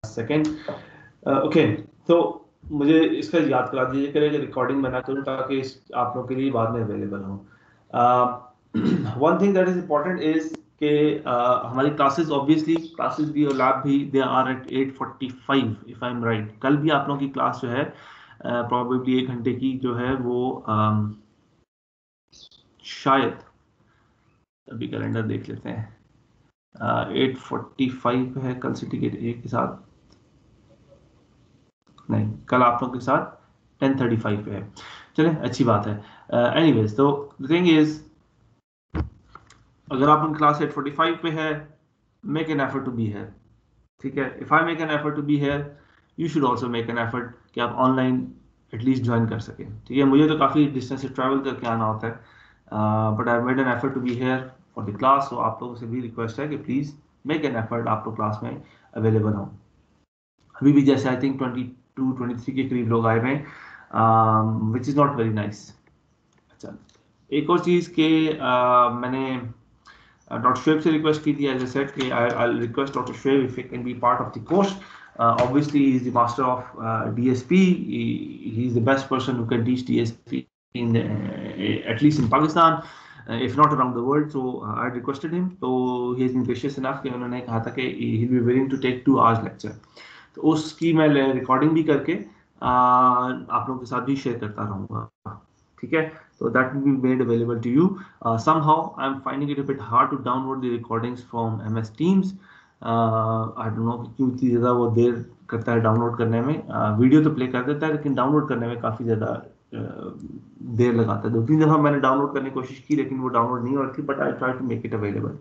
Second okay, तो मुझे इसका याद करा दीजिए कि रिकॉर्डिंग मैं ना करूँ ताकि आप लोगों के लिए बाद में अवेलेबल हो। One thing that is important is कि हमारी क्लासेस ऑब्वियसली क्लासेस भी और लैब भी they are at 8:45 if I am right. कल भी आप लोगों की क्लास जो है प्रॉबेबली 1 घंटे की जो है वो शायद अभी कैलेंडर देख लेते हैं 8:45 है कल सिटी गेट ए के साथ, नहीं कल आप लोगों के साथ 10:35 पे है। चले अच्छी बात है। एनीवेज तो द थिंग इज अगर आप क्लास 8:45 पे है make an effort to be here, ठीक है। If I make an effort to be here you should also make an effort कि आप ऑनलाइन एटलीस्ट ज्वाइन कर सकें, ठीक है। मुझे तो काफ़ी डिस्टेंस से ट्रैवल करके आना होता है, but I made an effort to be here for the class. तो आप लोगों से भी रिक्वेस्ट है कि प्लीज़ मेक एन एफर्ट आप लोग क्लास में अवेलेबल हों। अभी भी जैसे आई थिंक 22-23 के करीब लोग आए हुए हैं, which is not very nice. अच्छा, एक और चीज़ के मैंने डॉक्टर शुएब से रिक्वेस्ट की थी, एज आई सेड कि I request doctor Shoaib if he can be part of the course. Obviously he is the master of DSP. He is the best person who can teach DSP in at least in Pakistan, if not around the world. So I requested him. So he has been gracious enough कि उन्होंने कहा था कि he will be willing to take 2 hours lecture. तो उसकी मैं recording भी करके आप लोगों के साथ भी शेयर करता रहूँगा, ठीक है। So that will be made available to you. Somehow I'm finding it a bit hard to download the recordings from MS Teams. I don't know क्यों इतनी ज़्यादा वो देर करता है डाउनलोड करने में। वीडियो तो प्ले कर देता है लेकिन डाउनलोड करने में काफ़ी ज़्यादा देर लगाता है। 2-3 दफ़ा मैंने डाउनलोड करने की कोशिश की लेकिन वो डाउनलोड नहीं हो रही थी, but I try to make it available.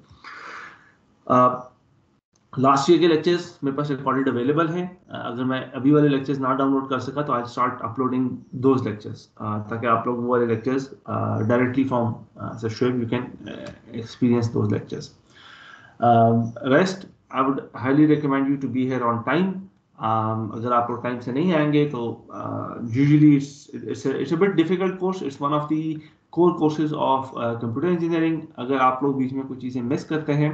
Last year के लेक्चर्स मेरे पास रिकॉर्डेड अवेलेबल हैं। अगर मैं अभी वाले लेक्चर्स ना डाउनलोड कर सका तो I start uploading those lectures, ताकि आप लोग वो वाले lectures directly from sir Shoaib you can experience those lectures. Rest I would highly recommend you to be here on time. अगर आप लोग टाइम से नहीं आएंगे तो usually it's a bit difficult course, it's one of the core courses of computer engineering. अगर आप लोग बीच में कुछ चीज़ें मिस करते हैं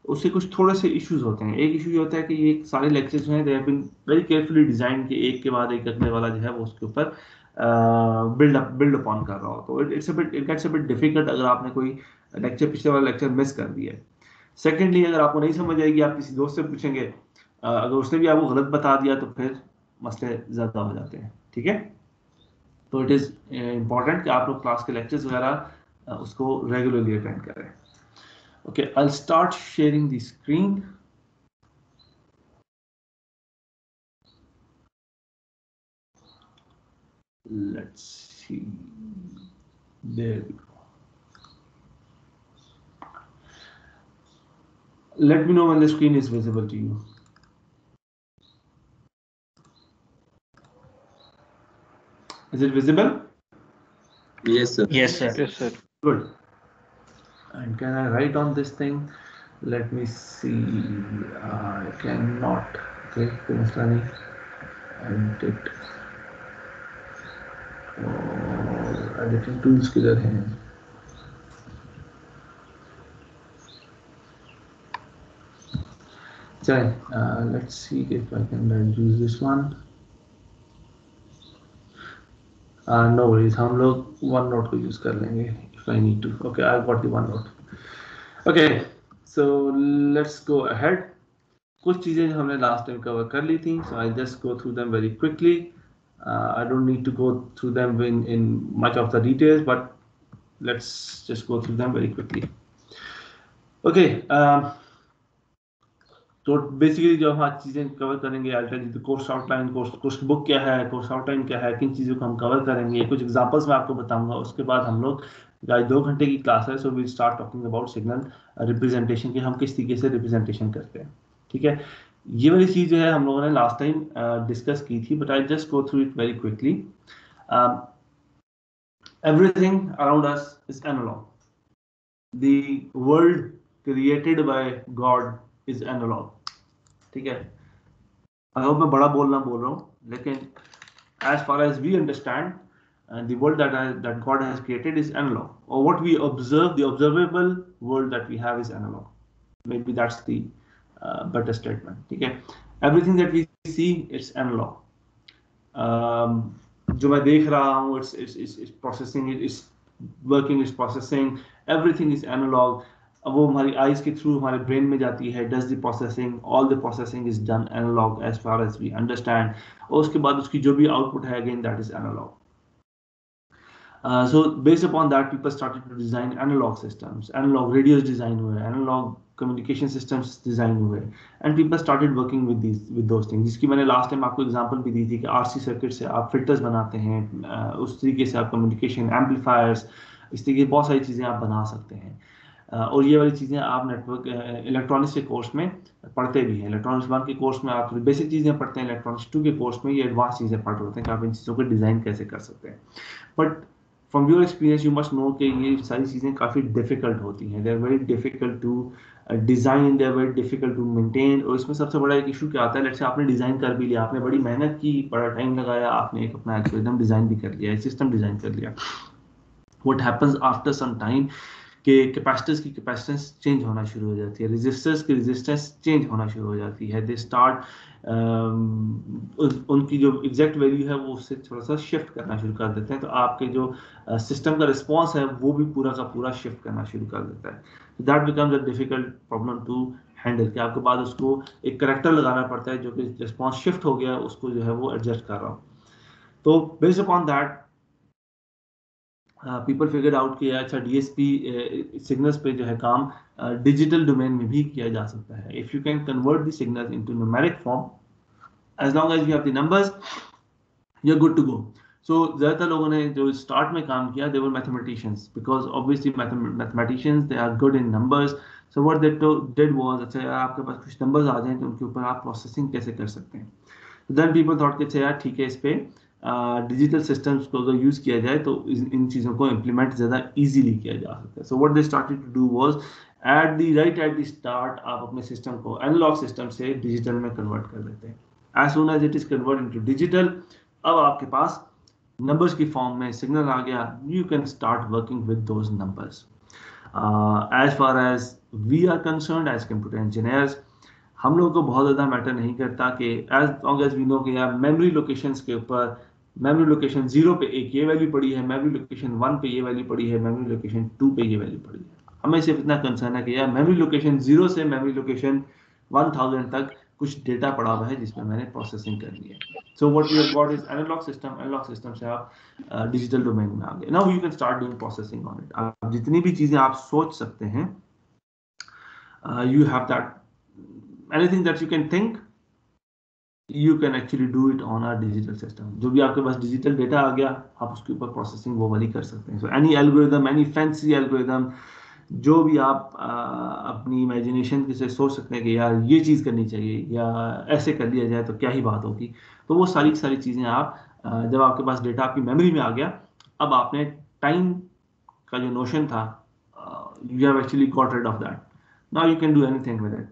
उससे कुछ थोड़े से इश्यूज होते हैं। एक इशू ये होता है कि ये सारे लेक्चर्स हैं they have been very carefully design कि एक के बाद एक करने वाला जो है वो उसके ऊपर बिल्ड अपॉन कर रहा हो, तो it gets a bit difficult अगर आपने कोई लेक्चर पिछले वाला लेक्चर मिस कर दिया है। सेकेंडली अगर आपको नहीं समझ आएगी आप किसी दोस्त से पूछेंगे, अगर उसने भी आपको गलत बता दिया तो फिर मसले ज़्यादा हो जाते हैं, ठीक है। तो इट इज़ इम्पॉर्टेंट कि आप लोग क्लास के लेक्चर्स वगैरह उसको रेगुलरली अटेंड करें। Okay, I'll start sharing the screen. Let's see. There we go. Let me know when the screen is visible to you. Is it visible? Yes, sir. Yes, sir. Yes, sir. Good. And can I write on this thing? Let me see. I cannot. Okay, edit. Editing tools किधर हैं? Let's see if I can use this one. No worries, हम लोग OneNote को use कर लेंगे if I need to. Okay, I've got the OneNote. Okay, so let's go ahead. कुछ चीज़ें जो हमने last time cover कर ली थी, so I'll just go through them very quickly. I don't need to go through them in much of the details, but let's just go through them very quickly. Okay. तो basically जो हम आज चीज़ें cover करेंगे, I tell you the course outline, course book क्या है, course outline क्या है, किन चीज़ों को हम कवर करेंगे, कुछ एग्जांपल्स मैं आपको बताऊंगा। उसके बाद हम लोग 2 घंटे की क्लास है, so we start talking about signal representation कि हम किस तरीके से रिप्रेजेंटेशन करते हैं, ठीक है। ये वाली चीज़ जो है हम लोगों ने लास्ट टाइम डिस्कस की थी, but I just go through it very quickly. Everything around us is analog. The world created by God is analog, ठीक है। आई होप मैं बड़ा बोल रहा हूँ, लेकिन as far as we understand, the world that God has created is analog, or what we observe, the observable world that we have is analog. Maybe that's the better statement. ठीक है, everything that we see it's analog. जो मैं देख रहा हूँ it's processing, it's working, it's processing, everything is analog. अब वो हमारी eyes के through हमारे brain में जाती है, does the processing, all the processing is done analog as far as we understand. और उसके बाद उसकी जो भी output है again that is analog. So based upon that people started to design analog systems, analog radios design हुए, analog communication systems design हुए, and people started working with those things. जिसकी मैंने last time आपको example भी दी थी कि RC circuit से आप filters बनाते हैं, उस तरीके से आप communication amplifiers, इस तरीके की बहुत सारी चीज़ें आप बना सकते हैं. और ये वाली चीज़ें आप नेटवर्क इलेक्ट्रॉनिक्स के कोर्स में पढ़ते भी हैं. इलेक्ट्रॉनिक्स 1 के कोर्स में आप बेसिक चीज़ें पढ़ते हैं, इलेक्ट्रॉनिक्स 2 के कोर्स में ये एडवांस चीज़ें पढ़ होते हैं कि आप इन चीज़ों को डिज़ाइन कैसे कर सकते हैं. But from your experience you must know कि ये सारी चीज़ें काफ़ी डिफिकल्ट होती हैं. They are very difficult to design, they are very difficult to maintain. और इसमें सबसे बड़ा एक इशू क्या आता है, लेट्स से आपने डिज़ाइन कर भी लिया, आपने बड़ी मेहनत की, बड़ा टाइम लगाया, आपने एक अपना एल्गोरिथम डिज़ाइन भी कर लिया, सिस्टम डिज़ाइन कर लिया. What happens after some time कि कैपेसिटर्स की कैपेसिटेंस चेंज होना शुरू हो जाती है, रेजिस्टर्स की रेजिस्टेंस चेंज होना शुरू हो जाती है. दे स्टार्ट उनकी जो एग्जैक्ट वैल्यू है वो उससे थोड़ा सा शिफ्ट करना शुरू कर देते हैं. तो आपके जो सिस्टम का रिस्पॉन्स है वो भी पूरा का पूरा शिफ्ट करना शुरू कर देता है. That becomes a difficult problem to handle, कि आपके बाद उसको एक करेक्टर लगाना पड़ता है जो कि रिस्पॉन्स शिफ्ट हो गया उसको जो है वो एडजस्ट कर रहा हो. तो based upon that people figure out किया अच्छा डीएसपी सिग्नल्स पे जो है काम डिजिटल डोमेन में भी किया जा सकता है. If you can convert the signals into numeric form, as long as you have the numbers you are good to go. So ज़्यादातर लोगों ने जो स्टार्ट में काम किया they were mathematicians, because obviously mathematicians they are good in numbers. So what they did was, अच्छा यार आपके पास कुछ नंबर्स आ जाएं तो उनके ऊपर आप प्रोसेसिंग कैसे कर सकते हैं. देन पीपल थॉट कि अच्छा यार ठीक है, इस पे डिजिटल सिस्टम्स को अगर यूज़ किया जाए तो इन चीज़ों को इम्प्लीमेंट ज़्यादा इजीली किया जा सकता है. So what they started to do was at the start आप अपने सिस्टम को एनालॉग सिस्टम से डिजिटल में कन्वर्ट कर देते हैं. As soon as it is convert into digital, अब आपके पास नंबर्स की फॉर्म में सिग्नल आ गया. You can start working with those numbers. As far as we are concerned as computer engineers, हम लोगों को बहुत ज़्यादा मैटर नहीं करता कि as long as we know कि यार मेमोरी लोकेशंस के ऊपर मेमोरी लोकेशन 0 पे एक ये वैल्यू पड़ी है, मेमोरी लोकेशन 1 पे ये वैल्यू पड़ी है, मेमोरी लोकेशन 2 पे ये वैल्यू पड़ी है. हमें सिर्फ इतना कंसर्न है कि यार मेमोरी लोकेशन 0 से मेमोरी लोकेशन 1000 तक कुछ डेटा पड़ा हुआ है जिसमें मैंने प्रोसेसिंग करनी है. So what we have got is analog system से आप डिजिटल डोमेन में आ गए. Now you can start doing processing on it. आप जितनी भी चीज़ें आप सोच सकते हैं, you have that anything that you can think, you can actually do it on a digital system. जो भी आपके पास डिजिटल डेटा आ गया आप उसके ऊपर प्रोसेसिंग वो वाली कर सकते हैं. So any algorithm, any fancy algorithm, जो भी आप अपनी इमेजिनेशन से सोच सकते हैं कि यार ये चीज़ करनी चाहिए या ऐसे कर लिया जाए तो क्या ही बात होगी, तो वो सारी चीज़ें आप जब आपके पास डेटा आपकी मेमोरी में आ गया, अब आपने टाइम का जो नोशन था you have actually got rid of that. Now you can do anything with it.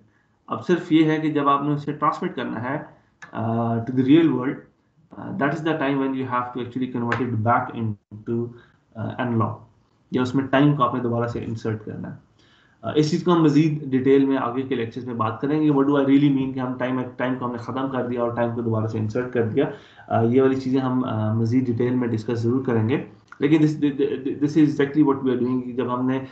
अब सिर्फ ये है कि जब आपने उसे ट्रांसमिट करना है to the real world, that is the time when you have to actually convert it back into analog, या उसमें टाइम को आपने दोबारा से इंसर्ट करना है. इस चीज़ को हम मजीद डिटेल में आगे के लेक्चर्स में बात करेंगे. What do I really mean कि हम टाइम को हमने ख़त्म कर दिया और टाइम को दोबारा से इंसर्ट कर दिया. ये वाली चीज़ें हम मजीद डिटेल में डिस्कस ज़रूर करेंगे. लेकिन this is exactly what we are doing. जब हमने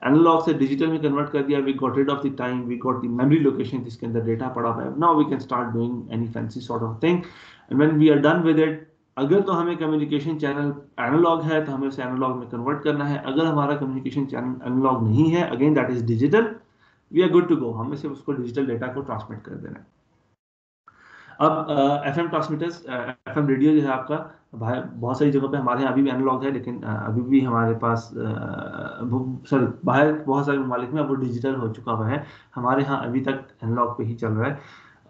एनालॉग से डिजिटल में कन्वर्ट कर दिया, we got rid of the time, we got the memory location जिसके अंदर डेटा पड़ा हुआ है. Now we can start doing any fancy sort of thing. And when we are done with it, अगर तो हमें कम्युनिकेशन चैनल एनालॉग है तो हमें उसे एनालॉग में कन्वर्ट करना है. अगर हमारा कम्युनिकेशन चैनल एनालॉग नहीं है, again that is digital, we are good to go. हमें सिर्फ उसको डिजिटल डेटा को ट्रांसमिट कर देना है. अब एफएम ट्रांसमीटर्स, एफएम रेडियो जो है आपका बहुत सारी जगहों पे हमारे यहाँ अभी भी एनालॉग है, लेकिन अभी भी हमारे पास सॉरी बाहर बहुत सारे ममालिक में अब वो डिजिटल हो चुका हुआ है. हमारे यहाँ अभी तक एनालॉग पे ही चल रहा है.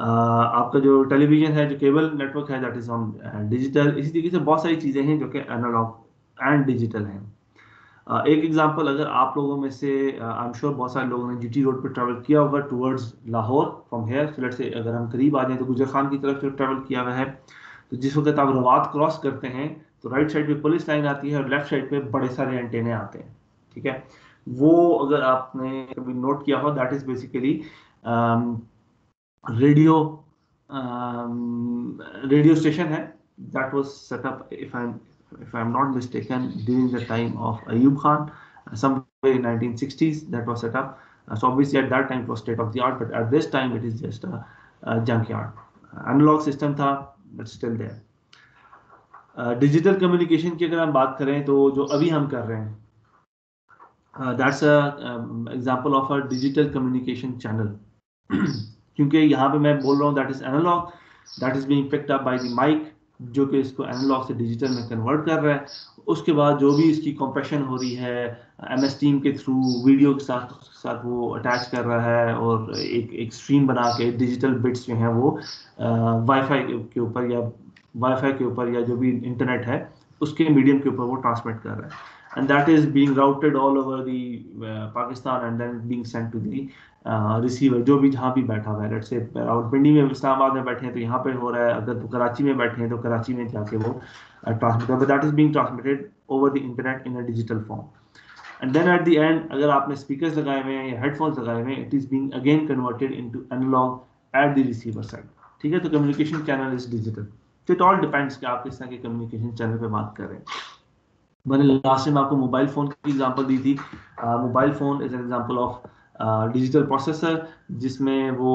आपका जो टेलीविजन है, जो केबल नेटवर्क है, दैट इज ऑन डिजिटल. इसी तरीके से बहुत सारी चीज़ें हैं जो कि एनालॉग एंड डिजिटल हैं. एक एग्जांपल, अगर आप लोगों में से आई एम श्योर बहुत सारे लोगों ने जीटी रोड पर ट्रैवल किया होगा towards Lahore from here. Let's say अगर हम करीब आ जाएं तो गुजर खान की तरफ से ट्रैवल किया हुआ है, तो जिस वक्त आप रवात क्रॉस करते हैं तो राइट साइड पे पुलिस लाइन आती है और लेफ्ट साइड पे बड़े सारे एंटेने आते हैं. ठीक है, वो अगर आपने कभी नोट किया हो, that is basically radio radio station है, that was set up, if I'm not mistaken, during the time of Ayub Khan, somewhere in 1960s that was set up. So obviously at that time it was state of the art, but at this time it is just a junkyard. Analog system था, but still there. Digital communication की अगर हम बात करें तो जो अभी हम कर रहे हैं, that's example of a digital communication channel. क्योंकि यहाँ पे मैं बोल रहा हूँ that is analog, that is being picked up by the mic, जो कि इसको एनालॉग से डिजिटल में कन्वर्ट कर रहा है. उसके बाद जो भी इसकी कंप्रेशन हो रही है MS टीम के थ्रू वीडियो के साथ वो अटैच कर रहा है और एक स्ट्रीम बना के डिजिटल बिट्स जो हैं वो वाईफाई के ऊपर या जो भी इंटरनेट है उसके मीडियम के ऊपर वो ट्रांसमिट कर रहा है. And that is being routed all over the Pakistan and then being sent to the receiver, जो भी जहाँ भी बैठा हुआ है. लेट्स से रावलपिंडी में, इस्लामाबाद में बैठे हैं तो यहाँ पे हो रहा है, अगर तो कराची में बैठे हैं तो कराची में जाके वो ट्रांसमिट है. That is being transmitted over the internet in a digital form. And then at the end अगर आपने स्पीकर्स लगाए हुए हैं या हेडफोन्स लगाए हुए हैं, it is being again converted into analogue at the receiver side. ठीक है, तो कम्युनिकेशन चैनल इज डिजिटल. तो इट ऑल डिपेंड्स कि आप किस तरह के कम्युनिकेशन चैनल पे बात कर रहे हैं. मैंने लास्ट में आपको मोबाइल फ़ोन की एग्जांपल दी थी. Mobile phone is an example of digital processor, जिसमें वो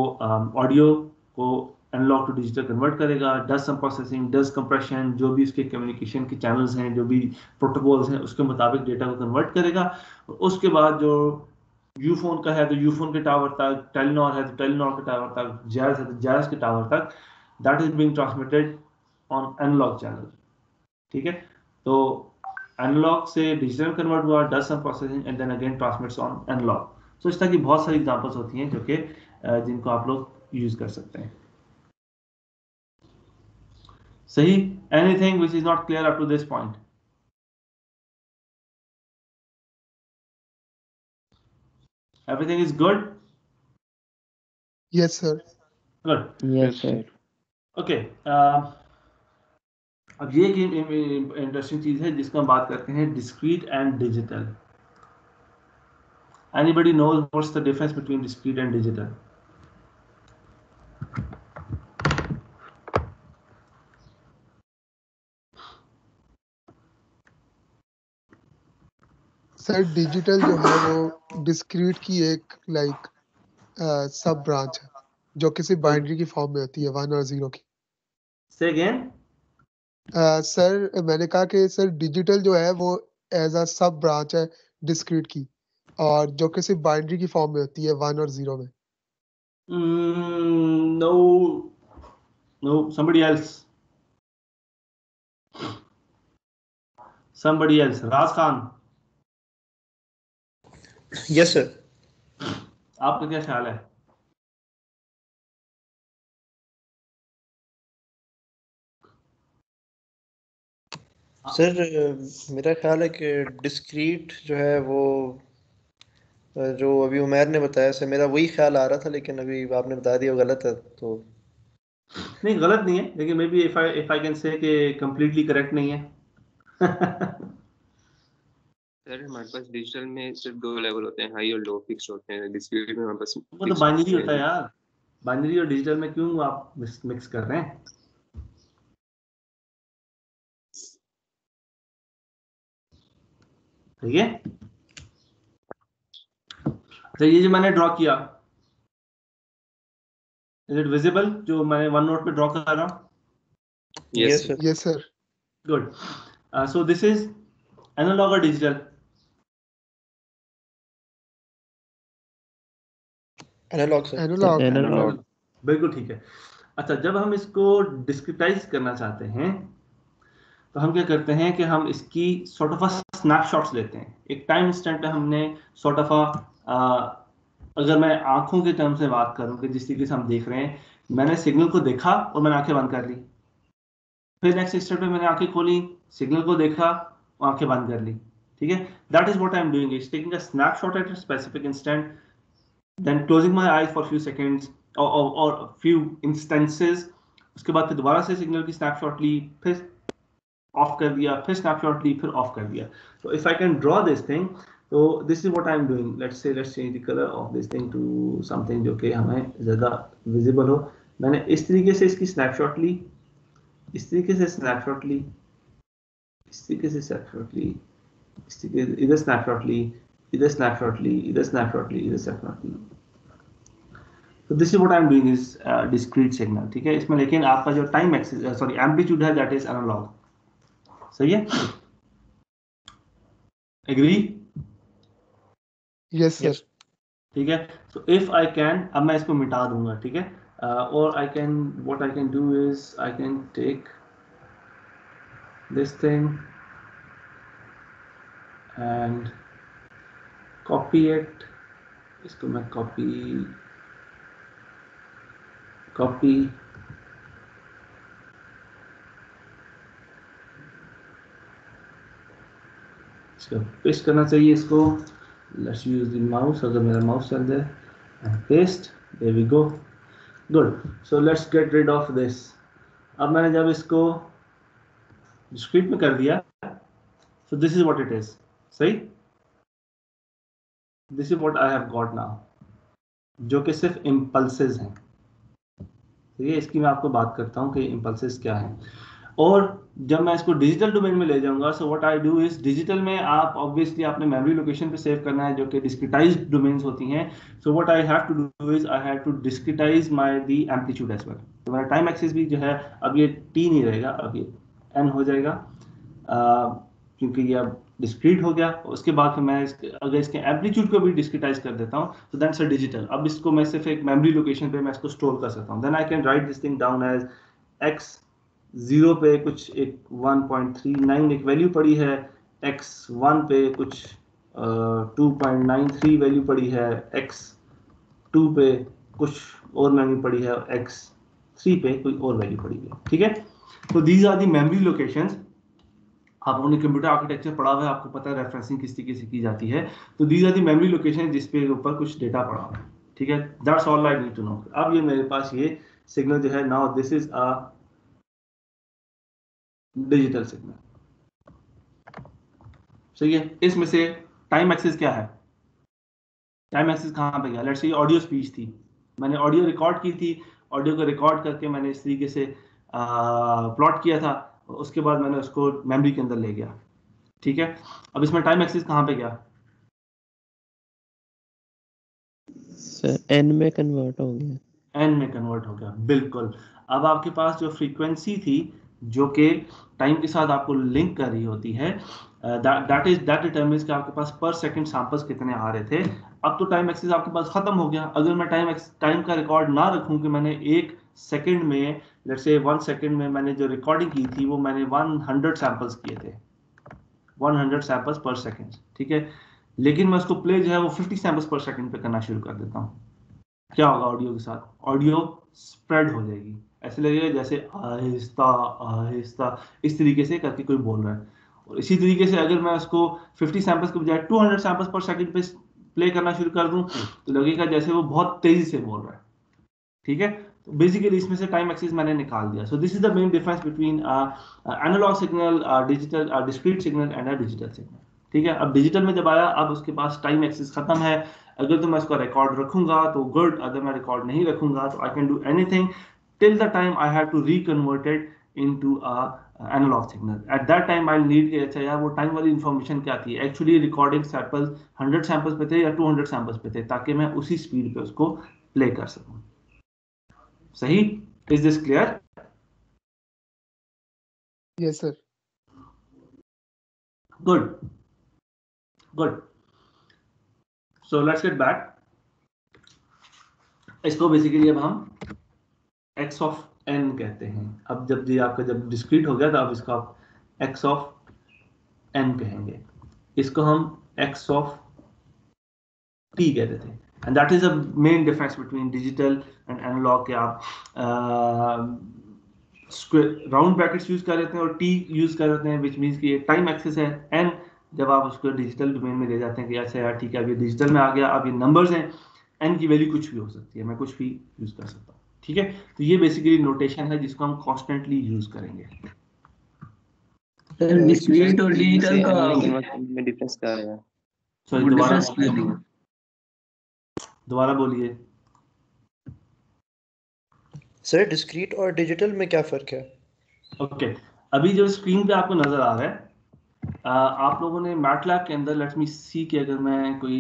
ऑडियो को एनालॉग टू डिजिटल कन्वर्ट करेगा, does some processing, does compression, जो भी उसके कम्युनिकेशन के चैनल्स हैं, जो भी प्रोटोकॉल्स हैं, उसके मुताबिक डेटा को कन्वर्ट करेगा. उसके बाद जो यूफोन का है तो यूफोन के टावर तक, टेलीनॉर है तो टेलीनॉर के टावर तक, जैज है तो जैज के टावर तक, that is being transmitted on analog channel. ठीक है, तो एनालॉग से डिजिटल कन्वर्ट हुआ, does some processing and then again transmits on analog. So इस तरह की बहुत सारी एग्जांपल्स होती हैं जो कि जिनको आप लोग यूज कर सकते हैं. सही? Anything which is not clear up to this point? Everything is good? Yes sir. Good. Yes sir. Okay, अब ये एक इंटरेस्टिंग चीज है जिसको हम बात करते हैं, discrete and digital. Anybody knows what's the difference between discrete and digital? Sir digital जो है वो डिस्क्रीट की एक लाइक सब ब्रांच है जो किसी बाइनरी की फॉर्म में होती है 1 और 0 की. से अगेन सर मैंने कहा कि सर डिजिटल जो है वो एज अ सब ब्रांच है डिस्क्रीट की, और जो किसी बाइनरी की फॉर्म में होती है 1 और 0 में. No, somebody else. राज खान, यस सर. आपका क्या ख्याल है? सर मेरा ख्याल है कि डिस्क्रीट जो है वो जो अभी उमैर ने बताया सर, मेरा वही ख्याल आ रहा था, लेकिन अभी आपने बता दिया गलत है. तो नहीं, गलत नहीं है, लेकिन may be if I can say कि कंप्लीटली करेक्ट नहीं है. सर हमारे पास डिजिटल में सिर्फ 2 लेवल होते हैं, हाई और लो फिक्स्ड होते हैं. डिस्क्रीट में हमारे पास वो तो बाइनरी होता है यार. बाइनरी और डिजिटल में क्यों आप मिक्स कर रहे हैं? ठीक है, तो ये जो मैंने ड्रॉ किया, इज इट विजिबल? जो मैंने वन नोट पे ड्रॉ कर रहा हूँ. Yes sir. Yes sir. Good. So this is analogue और डिजिटल? Analogue sir. एनालॉग. बिल्कुल ठीक है. अच्छा, जब हम इसको डिस्क्रिटाइज करना चाहते हैं तो हम क्या करते हैं कि हम इसकी सॉर्ट ऑफ स्नैपशॉट्स लेते हैं. एक टाइम इंस्टेंट पे हमने सॉर्ट ऑफ अगर मैं आंखों के टर्म से बात करूं कि जिस तरीके से हम देख रहे हैं, मैंने सिग्नल को देखा और मैंने आंखें बंद कर ली. फिर नेक्स्ट स्टेप पे मैंने आंखें खोली, सिग्नल को देखा, आंखें बंद कर ली. ठीक है, that is what I am doing, is taking a snapshot at a specific instant, then closing my eyes for few seconds और फ्यू इंस्टेंसेस. उसके बाद फिर दोबारा से सिग्नल की स्नैपशॉट ली, फिर ऑफ कर दिया, फिर स्नैपशॉट ली, फिर ऑफ कर दिया. तो if I can draw this thing, तो this is what I am doing. Let's change the colour of this thing to something जो कि हमें ज़्यादा विजिबल हो. मैंने इस तरीके से इसकी स्नैपशॉट ली, इस तरीके से स्नैपशॉट ली, इस तरीके से स्नैपशॉट ली, इस तरीके से इधर स्नैपशॉट ली, इधर स्नैपशॉट ली, इधर स्नैपशॉट ली, इधर स्नैपशॉट ली. तो this is what I am doing is discrete signal. ठीक है, इसमें लेकिन आपका जो टाइम एक्सिस सॉरी एम्पलीट्यूड है दैट इज एनालॉग. सही है, एग्री? Yes sir. ठीक है. तो इफ आई कैन, अब मैं इसको मिटा दूंगा. ठीक है, और I can, what I can do is I can take this thing and copy it. इसको मैं कॉपी इसको पेस्ट करना चाहिए इसको. लेट्स यूज द माउस, अगर मेरा माउस चल जाए, and paste. There we go. Good. So let's get rid of this. अब मैंने जब इसको डिस्क्रीट में कर दिया, so this is what it is. सही, this is what I have got now, जो कि सिर्फ इम्पल्सेस हैं. ठीक है, इसकी मैं आपको बात करता हूँ कि इम्पल्सेस क्या हैं. और जब मैं इसको डिजिटल डोमेन में ले जाऊंगा, सो what I do is, digital में आप ऑब्वियसली आपने मेमोरी लोकेशन पे सेव करना है जो कि डिस्क्रिटाइज्ड डोमेन्स होती हैं. So what I have to do is I have to discretize my the amplitude as well. तो मेरा टाइम एक्सिस भी जो है अब ये टी नहीं रहेगा, अब ये एन हो जाएगा, क्योंकि ये अब डिस्क्रीट हो गया. उसके बाद फिर मैं अगर इसके एम्पलीट्यूड को भी डिस्क्रिटाइज कर देता हूँ तो दैट्स अ डिजिटल. अब इसको मैं सिर्फ एक मेमोरी लोकेशन पे मैं इसको स्टोर कर सकता हूँ. Then I can write this thing down as x 0 पे कुछ एक 1.39 एक वैल्यू पड़ी है, x1 पे कुछ 2.93 वैल्यू पड़ी है, x2 पे कुछ और वैल्यू पड़ी है, x3 पे कोई और वैल्यू पड़ी है. ठीक है, तो these are the memory locations. आपने कंप्यूटर आर्किटेक्चर पढ़ा हुआ है, आपको पता है रेफरेंसिंग किस तरीके से की जाती है. तो these are the memory location जिस पे ऊपर कुछ डेटा पड़ा हुआ है. ठीक है, that's all I need to know. अब ये मेरे पास ये सिग्नल जो है, now this is a digital signal. सही है. इसमें से टाइम एक्सिस क्या है, टाइम एक्सिस कहाँ पे गया? लेट्स से ऑडियो स्पीच थी, मैंने ऑडियो रिकॉर्ड की थी, ऑडियो को रिकॉर्ड करके मैंने इस तरीके से प्लॉट किया था, उसके बाद मैंने उसको मेमोरी के अंदर ले गया. ठीक है, अब इसमें टाइम एक्सिस कहाँ पे गया? सर एन में कन्वर्ट हो गया. एन में कन्वर्ट हो गया, बिल्कुल. अब आपके पास जो फ्रीक्वेंसी थी जो कि टाइम के साथ आपको लिंक कर रही होती है, दैट डिटरमिन्स कि आपके पास पर सेकंड सैंपल्स कितने आ रहे थे. अब तो टाइम एक्सिस आपके पास खत्म हो गया. अगर मैं टाइम का रिकॉर्ड ना रखूं कि मैंने एक सेकंड में, लेट्स से 1 सेकंड में मैंने जो रिकॉर्डिंग की थी वो मैंने 100 सैंपल्स किए थे, 100 सैंपल्स पर सेकंड. ठीक है, लेकिन मैं उसको प्ले जो है वो 50 सैंपल्स पर सेकंड पे करना शुरू कर देता हूँ. क्या होगा ऑडियो के साथ? ऑडियो स्प्रेड हो जाएगी, ऐसे लगेगा जैसे आहिस्ता आहिस्ता इस तरीके से करके कोई बोल रहा है. और इसी तरीके से अगर मैं उसको 50 सैंपल्स के बजाय 200 सैंपल्स पर सेकंड पे प्ले करना शुरू कर दूं तो लगेगा जैसे वो बहुत तेजी से बोल रहा है. ठीक है, तो बेसिकली इसमें से टाइम एक्सिस मैंने निकाल दिया. So this is the main difference between analogue signal, digital discrete signal and a digital signal. ठीक है, अब डिजिटल में जब आया, अब उसके पास टाइम एक्सिस खत्म है. अगर तो मैं उसका रिकॉर्ड रखूंगा तो गुड, अगर मैं रिकॉर्ड नहीं रखूंगा तो I can do anything till the time I have to reconvert it into a analog signal. At that time I need, अच्छा यार वो टाइम वाली इंफॉर्मेशन क्या थी, एक्चुअली रिकॉर्डिंग सैंपल्स 100 सैंपल्स पे थे या 200 सैंपल्स पे थे, ताकि मैं उसी स्पीड पे उसको प्ले कर सकूं. सही, is this clear? Yes sir. Good good. So let's get back. इसको बेसिकली अब हम x ऑफ n कहते हैं. अब जब ये आपका जब डिस्क्रीट हो गया तो अब इसको आप x ऑफ n कहेंगे. इसको हम x ऑफ t कहते थे. And that is a main difference between digital and analogue के आप राउंड ब्रैकेट्स यूज कर लेते हैं और t यूज कर लेते हैं, विच मीन्स कि ये टाइम एक्सिस है. n जब आप उसको डिजिटल डोमेन में ले जाते हैं कि ऐसे यार ठीक है अब ये डिजिटल में आ गया, अब ये नंबर्स हैं, n की वैल्यू कुछ भी हो सकती है, मैं कुछ भी यूज कर सकता हूँ. ठीक है, तो ये बेसिकली नोटेशन है जिसको हम कॉन्स्टेंटली यूज करेंगे. सर डिस्क्रीट और डिजिटल का में डिफरेंस क्या है? सॉरी दोबारा बोलिए सर डिस्क्रीट और डिजिटल में क्या फर्क है? ओके अभी जो स्क्रीन पे आपको नजर आ रहा है आप लोगों ने मैटलैब के अंदर लेट मी सी कि अगर मैं कोई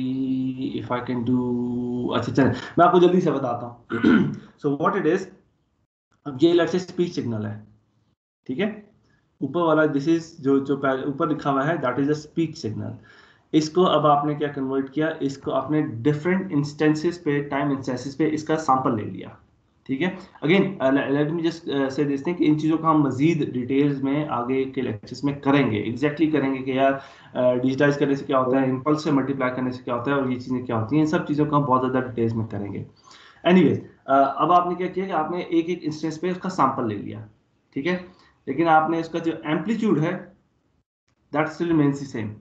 इफ आई कैन डू अच्छा चलें मैं आपको जल्दी से बताता हूँ सो व्हाट इट इज अब ये लेट्स से स्पीच सिग्नल है ठीक है ऊपर वाला दिस इज जो जो ऊपर लिखा हुआ है that is a speech signal इसको अब आपने क्या कन्वर्ट किया इसको आपने डिफरेंट इंस्टेंसेस पे टाइम इंस्टेंसेस पे इसका सैंपल ले लिया ठीक है again let me just say this thing कि इन चीज़ों का हम मजीद डिटेल्स में आगे के लेक्चर्स में करेंगे एग्जैक्टली करेंगे कि यार डिजिटाइज करने से क्या होता है इम्पल्स से मल्टीप्लाई करने से क्या होता है और ये चीज़ें क्या होती हैं इन सब चीज़ों को हम बहुत ज़्यादा डिटेल्स में करेंगे एनीवेज अब आपने क्या किया कि आपने एक एक इंस्टेंस पे उसका सैंपल ले लिया ठीक है लेकिन आपने इसका जो एम्पलीट्यूड है that still remains the same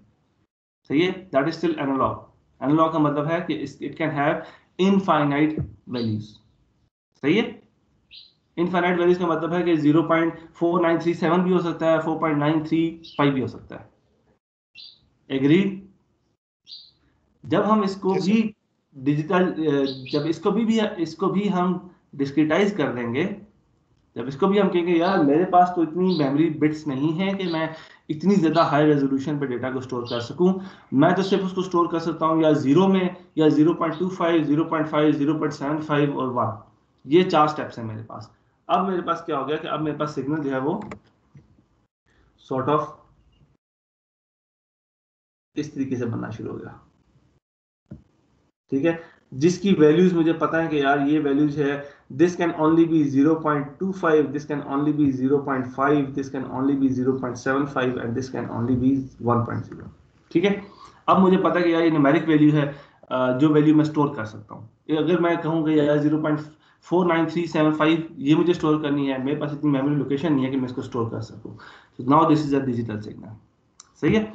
सही है that is still analogue analogue का मतलब है कि it can have infinite values सही है इनफाइनाइट वैल्यूज का मतलब है कि 0.4937 भी हो सकता है 4.935 भी हो सकता है एग्री जब हम इसको Yes, भी डिजिटल जब इसको भी हम डिस्क्रिटाइज कर देंगे जब इसको भी हम कहेंगे यार मेरे पास तो इतनी मेमोरी बिट्स नहीं है कि मैं इतनी ज्यादा हाई रेजोल्यूशन पे डेटा को स्टोर कर सकूं मैं तो सिर्फ उसको स्टोर कर सकता हूं या 0 में या 0.25 0.5 0.75 और 1 ये 4 स्टेप्स हैं मेरे पास अब मेरे पास क्या हो गया कि अब मेरे पास सिग्नल जो है वो सॉर्ट ऑफ इस तरीके से बनना शुरू हो गया ठीक है जिसकी वैल्यूज मुझे पता है कि यार ये वैल्यूज है this can only be 0.25 this can only be 0.5 this can only be 0.75 and this can only be 1.0 ठीक है अब मुझे पता है कि यार ये न्यूमेरिक वैल्यू है जो वैल्यू मैं स्टोर कर सकता हूँ अगर मैं कहूँ कि यार 0.49375 ये मुझे स्टोर करनी है मेरे पास इतनी मेमोरी लोकेशन नहीं है कि मैं इसको स्टोर कर सकूँ तो now this is a digital signal सही है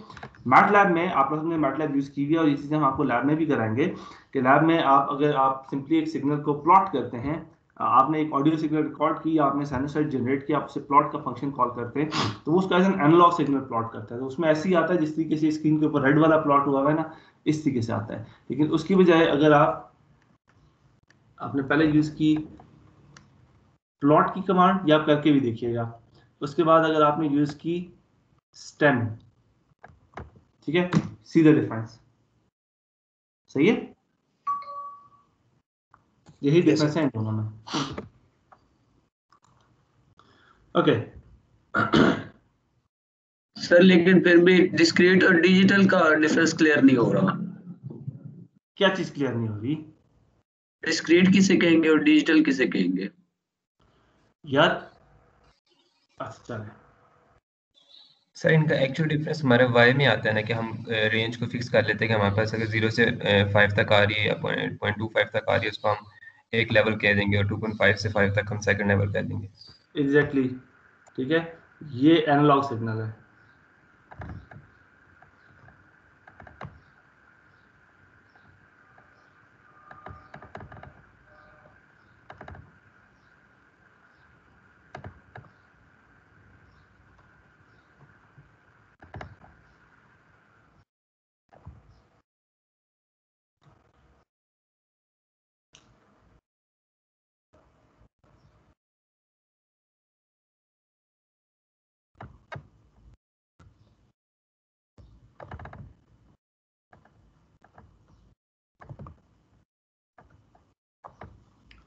मैटलैब में आप लोगों ने मैटलैब यूज की हुई है और ये चीजें हम आपको लैब में भी कराएंगे कि लैब में अगर आप सिंपली एक सिग्नल को प्लॉट करते हैं आपने एक ऑडियो सिग्नल रिकॉर्ड की आपने साइनसॉइड जनरेट किया आप उसे प्लॉट का फंक्शन कॉल करते हैं तो वो उसका as an analogue signal plot करता है तो उसमें ऐसे ही आता है जिस तरीके से स्क्रीन के ऊपर रेड वाला प्लॉट हुआ है ना इस तरीके से आता है लेकिन उसकी बजाय अगर आपने पहले यूज की प्लॉट की कमांड या आप करके भी देखिएगा उसके बाद अगर आपने यूज की स्टेम ठीक है सी द डिफरेंस सही है यही डिफरेंस है इन दोनों में ओके सर लेकिन फिर भी डिस्क्रीट और डिजिटल का डिफरेंस क्लियर नहीं हो रहा क्या चीज क्लियर नहीं हो रही डिस्क्रीट किसे कहेंगे और डिजिटल किसे कहेंगे यार अच्छा चले सर इनका एक्चुअल डिफरेंस हमारे वाई में आता है ना कि हम रेंज को फिक्स कर लेते हैं कि हमारे पास अगर 0 से 5 तक आ रही है या 0.25 तक आ रही है उसको हम एक लेवल कह देंगे और 2.5 से 5 तक हम सेकंड लेवल कह देंगे एग्जैक्टली ठीक है ये एनालॉग सिग्नल है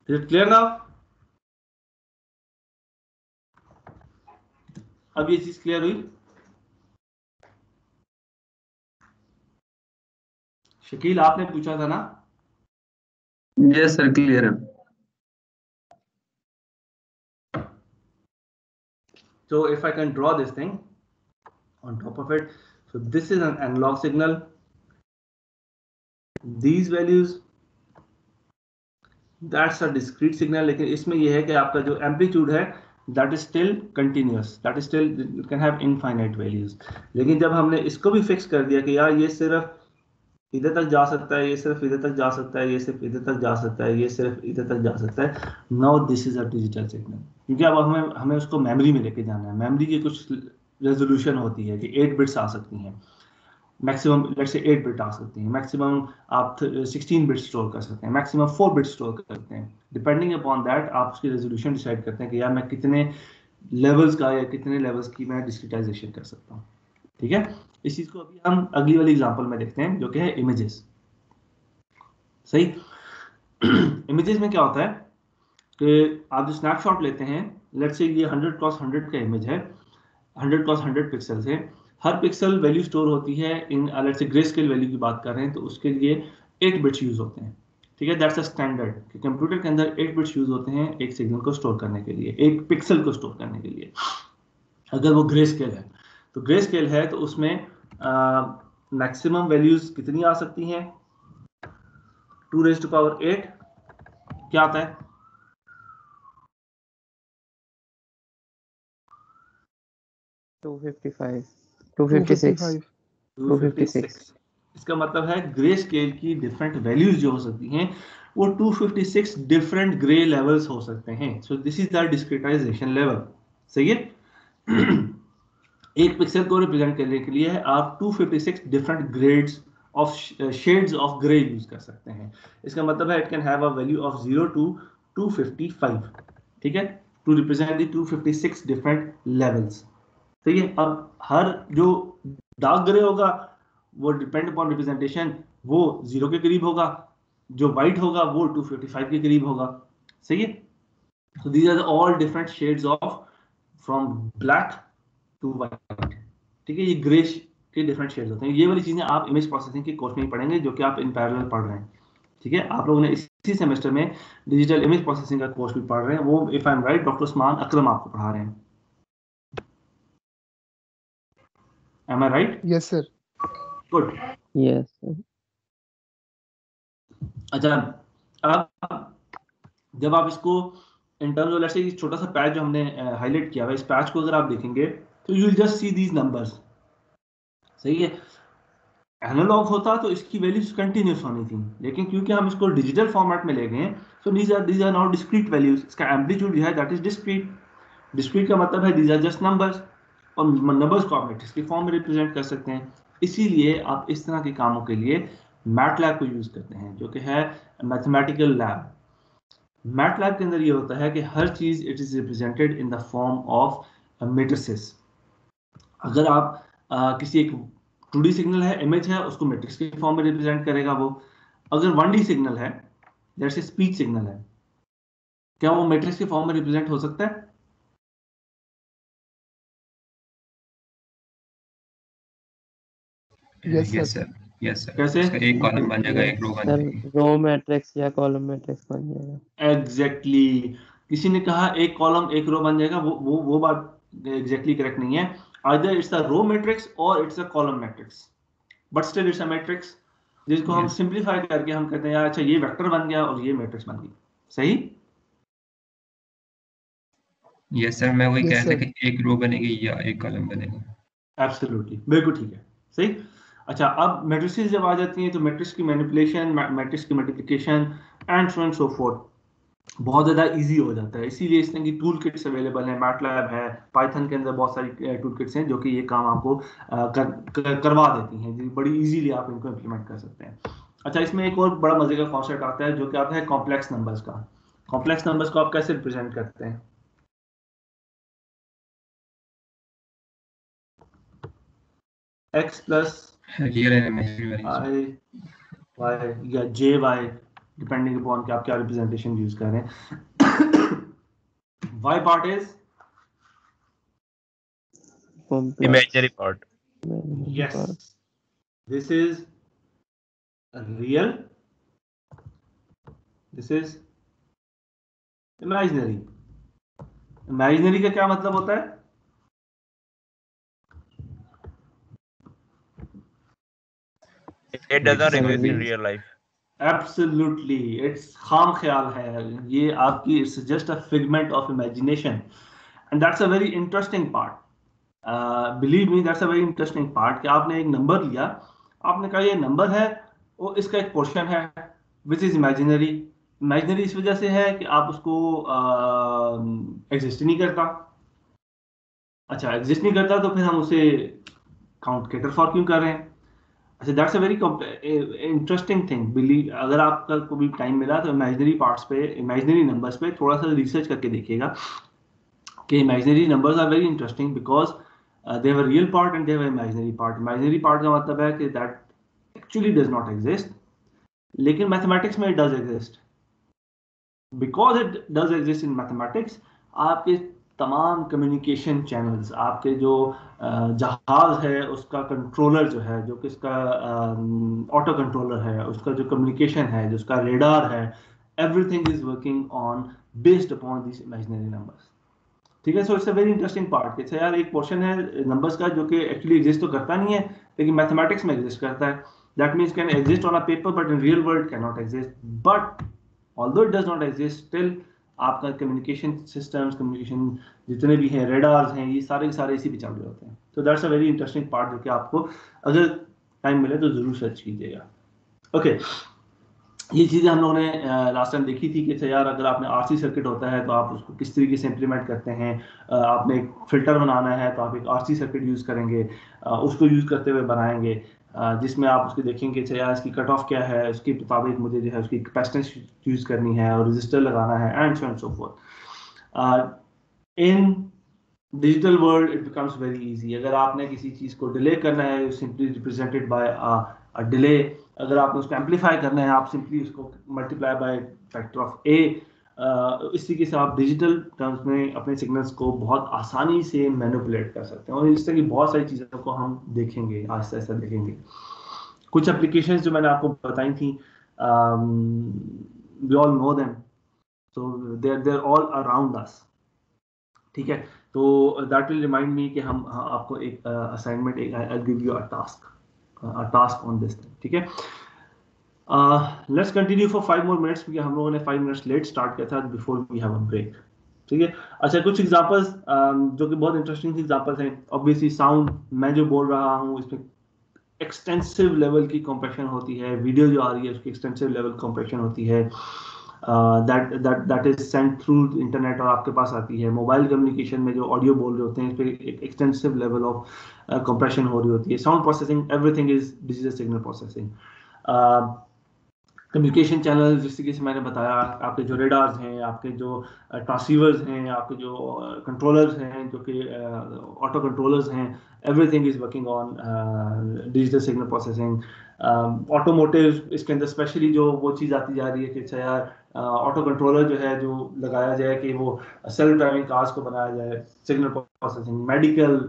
Is it clear now? अब ये चीज क्लियर हुई शकील आपने पूछा था ना यस सर क्लियर है So if I can draw this thing on top of it, so this is an analog signal. These values, that's a discrete signal. लेकिन इसमें यह है कि आपका जो amplitude है, that is still continuous. That is still it can have infinite values. लेकिन जब हमने इसको भी fix कर दिया कि यार ये सिर्फ इधर तक जा सकता है, ये सिर्फ इधर तक जा सकता है, ये सिर्फ इधर तक जा सकता है, ये सिर्फ इधर तक जा सकता है. Now this is a digital signal. क्योंकि अब हमें उसको मेमोरी में लेके जाना है. मेमोरी की कुछ रेजोल्यूशन होती है कि 8 बिट्स आ सकती हैं. मैक्सिमम लेट्स से 8 बिट आ सकती हैं, मैक्सिमम आप 16 बिट स्टोर कर सकते हैं, मैक्सिमम 4 बिट स्टोर कर सकते हैं। डिपेंडिंग अपॉन दैट आप उसकी रेजोल्यूशन डिसाइड करते हैं कि यार मैं कितने लेवल्स का या कितने लेवल्स की मैं डिस्क्रिटाइजेशन कर सकता हूँ। ठीक है, इस चीज को अभी हम अगली वाली एग्जांपल में देखते हैं जो कि है इमेजेस। सही। इमेजेस में क्या होता है कि आप जो स्नैपशॉट लेते हैं, लेट्स से ये 100 क्रॉस 100 का इमेज है, 100 क्रॉस 100 पिक्सल्स है, हर पिक्सल वैल्यू स्टोर होती है in let's say grey scale value की बात कर रहे हैं तो उसके लिए 8 बिट्स यूज होते हैं। ठीक है, दैट्स अ स्टैंडर्ड कि कंप्यूटर के अंदर 8 बिट्स यूज होते हैं एक सिग्नल को स्टोर करने के लिए, एक पिक्सल को स्टोर करने के लिए। अगर वो ग्रे स्केल है तो ग्रे स्केल है तो उसमें मैक्सिमम वैल्यूज कितनी आ सकती हैं? 2⁸ क्या आता है? 256 256 256 इसका मतलब है ग्रे स्केल की डिफरेंट वैल्यूज जो हो सकती हैं वो 256 डिफरेंट ग्रे लेवल्स हो सकते हैं। So this is the discretization level. सही है। एक पिक्सल को रिप्रेजेंट करने के लिए आप 256 different grades of shades of grey use कर सकते हैं। इसका मतलब है it can have a value of 0 to 255। ठीक है, to represent the 256 different levels. ठीक है, अब हर जो डार्क ग्रे होगा वो डिपेंड अपॉन रिप्रेजेंटेशन वो 0 के करीब होगा, जो व्हाइट होगा वो 255 के करीब होगा। सही है, so these are all different shades of from black to white। ठीक है, ये ग्रे के डिफरेंट शेड्स होते हैं। ये वाली चीजें आप इमेज प्रोसेसिंग के कोर्स में ही पढ़ेंगे जो कि आप इन पैरेलल पढ़ रहे हैं। ठीक है, आप लोगों ने इसी सेमेस्टर में डिजिटल इमेज प्रोसेसिंग का कोर्स भी पढ़ रहे हैं, वो if I am right doctor Usman Akram आपको पढ़ा रहे हैं। Am I right? Yes, sir. Good. yes sir. अच्छा, अब जब आप इसको in terms of let's say छोटा सा पैच जो हमने हाईलाइट किया है, इस पैच को अगर आप देखेंगे तो you will just see these numbers. सही है, एनालॉग होता तो इसकी वैल्यूज कंटिन्यूस होनी थी, लेकिन क्योंकि हम इसको डिजिटल फॉर्मेट में ले गए हैं so these are now discrete values. इसका एम्पलीट्यूड जो है दैट इज डिस्क्रीट। डिस्क्रीट का मतलब है दीज आर जस्ट नंबर्स, और नंबर्स को आप मैट्रिक्स की फॉर्म में रिप्रेजेंट कर सकते हैं। इसीलिए आप इस तरह के कामों के लिए मैटलैब को यूज करते हैं जो कि है मैथमेटिकल लैब। मैटलैब के अंदर ये होता है कि हर चीज it is represented in the form of matrices. अगर आप किसी एक 2D सिग्नल है, इमेज है, उसको मैट्रिक्स के फॉर्म में रिप्रेजेंट करेगा वो। अगर 1D सिग्नल है जैसे स्पीच सिग्नल है, क्या वो मैट्रिक्स के फॉर्म में रिप्रेजेंट हो सकता है? Yes, sir. Yes sir, yes sir. कैसे? उसका एक कॉलम बन जाएगा, एक रो बन सर जाएगी। रो मैट्रिक्स या कॉलम मैट्रिक्स बन जाएगा। एग्जैक्टली किसी ने कहा एक कॉलम एक रो बन जाएगा, वो बात एग्जैक्टली करेक्ट नहीं है। Either it's a row matrix और it's a column matrix, but still it's a matrix, जिसको हम यस सिंपलीफाई करके हम कहते हैं यार अच्छा ये वेक्टर बन गया और ये मैट्रिक्स बन गई। सही। यस सर, मैं वही Yes, कह रहा था sir. कि एक रो बनेगी या एक कॉलम बनेगा। एब्सोल्युटली, बिल्कुल ठीक है। सही। अच्छा, अब मैट्रिसेस जब आ जाती हैं तो मैट्रिक्स की मैनिपुलेशन, मैट्रिक्स की multiplication and so and so fourth बहुत ज़्यादा इजी हो जाता है। इसीलिए इस तरह की टूल किट्स अवेलेबल हैं, मैटलैब है, पाइथन के अंदर बहुत सारी टूल किट्स हैं जो कि ये काम आपको करवा देती हैं जी, बड़ी इजीली आप इनको इम्प्लीमेंट कर सकते हैं। अच्छा, इसमें एक और बड़ा मजे का कॉन्सेप्ट आता है जो कि आता है कॉम्प्लेक्स नंबर्स का। कॉम्प्लेक्स नंबर्स को आप कैसे रिप्रेजेंट करते हैं? X plus real and imaginary values. I y या जे वाई, डिपेंडिंग अपॉन कि आप क्या रिप्रेजेंटेशन यूज कर रहे हैं। Y part is Complex imaginary part. imaginary yes, part. this is real, this is imaginary। imaginary का क्या मतलब होता है? It does not exist in Fictionally. real life. Absolutely, it's खाम ख्याल है ये आपकी, it's just a figment of imagination and that's a very interesting part. Believe me that's a very interesting part कि आपने एक नंबर लिया, आपने कहा ये नंबर है, वो इसका एक पोर्शन है विच इज इमेजिनरी। इमेजिनरी इस वजह से है कि आप उसको एग्जिस्ट नहीं करता। अच्छा, एग्जिस्ट नहीं करता तो फिर हम उसे काउंट कैटर फॉर क्यों कर रहे हैं? अच्छा, that's a very interesting thing. Believe, अगर आपका कोई टाइम मिला तो इमेजिनरी पार्ट्स पे, इमेजिनरी नंबर्स पे थोड़ा सा रिसर्च करके देखिएगा कि imaginary numbers are very interesting because they have a real part and they have an imaginary part. Imaginary part का मतलब है कि that actually does not exist, लेकिन mathematics में it does exist. Because it does exist in mathematics, आपके तमाम communication channels, आपके जो जहाज है उसका कंट्रोलर जो है, जो कि इसका ऑटो कंट्रोलर है, उसका जो कम्युनिकेशन है, जो उसका रेडार है, everything is working on based upon this imaginary numbers. ठीक है, so it's a very interesting part. अच्छा यार, एक पोर्शन है नंबर्स का जो कि एक्चुअली एग्जिस्ट तो करता नहीं है, लेकिन मैथमेटिक्स में एग्जिस्ट करता है। That means can exist on a paper but in real world can not exist. But although it does not exist, still आपका कम्युनिकेशन सिस्टम्स, कम्युनिकेशन जितने भी हैं, रेडार्स हैं, ये सारे के सारे इसी पे चल रहे होते हैं। तो that's a very interesting part जो कि आपको अगर टाइम मिले तो जरूर सर्च कीजिएगा। ओके, ये चीज़ें हम लोगों ने लास्ट टाइम देखी थी कि यार अगर आपने आरसी सर्किट होता है तो आप उसको किस तरीके से इंप्लीमेंट करते हैं। आपने एक फिल्टर बनाना है तो आप एक आरसी सर्किट यूज़ करेंगे, उसको यूज़ करते हुए बनाएंगे, जिसमें आप उसको देखेंगे कि यार इसकी कट ऑफ क्या है, उसके मुताबिक मुझे जो है उसकी कैपेसिटेंस यूज़ करनी है और रजिस्टर लगाना है, and so and so fourth. In digital world it becomes very easy. अगर आपने किसी चीज़ को डिले करना है, simply represented by a delay. अगर आपने उसको एम्पलीफाई करना है, आप सिंपली उसको मल्टीप्लाई बाय फैक्टर ऑफ ए। इस तरीके से आप डिजिटल टर्म्स में अपने सिग्नल्स को बहुत आसानी से मैनिपुलेट कर सकते हैं, और इस तरह की बहुत सारी चीज़ों को हम देखेंगे, आहिस्ता आहिस्ता देखेंगे। कुछ एप्लीकेशंस जो मैंने आपको बताई थी, we all know them, so they are all around us. ठीक है, तो दैट विल रिमाइंड मी कि हम आपको एक असाइनमेंट, एक I give you a task on this thing. ठीक है, let's continue for 5 more minutes, क्योंकि हम लोगों ने 5 minutes लेट स्टार्ट किया था, before we have a break. ठीक है, अच्छा, कुछ एग्जांपल्स जो कि बहुत इंटरेस्टिंग एग्जांपल्स हैं। ऑब्वियसली साउंड, मैं जो बोल रहा हूँ इसमें एक्सटेंसिव लेवल की कंप्रेशन होती है, वीडियो जो आ रही है उसकी एक्सटेंसिव लेवल कंप्रेशन होती है, that is send through internet और आपके पास आती है। मोबाइल कम्युनिकेशन में जो ऑडियो बोल रहे होते हैं, इस पर एक एक्सटेंसिव लेवल ऑफ कंप्रेशन हो रही होती है। Sound processing, everything is digital signal processing. Communication channel, जिस तरीके से मैंने बताया, आपके जो रेडार्स हैं, आपके जो ट्रांसीवर्स हैं, आपके जो कंट्रोलर्स हैं, जो कि ऑटो कंट्रोलर्स हैं, everything is working on digital signal processing. Automotive, इसके अंदर स्पेशली जो वो चीज़ आती जा रही है कि अच्छा यार, ऑटो कंट्रोलर जो है जो लगाया जाए कि वो सेल्फ ड्राइविंग कार्स को बनाया जाए, signal processing. Medical,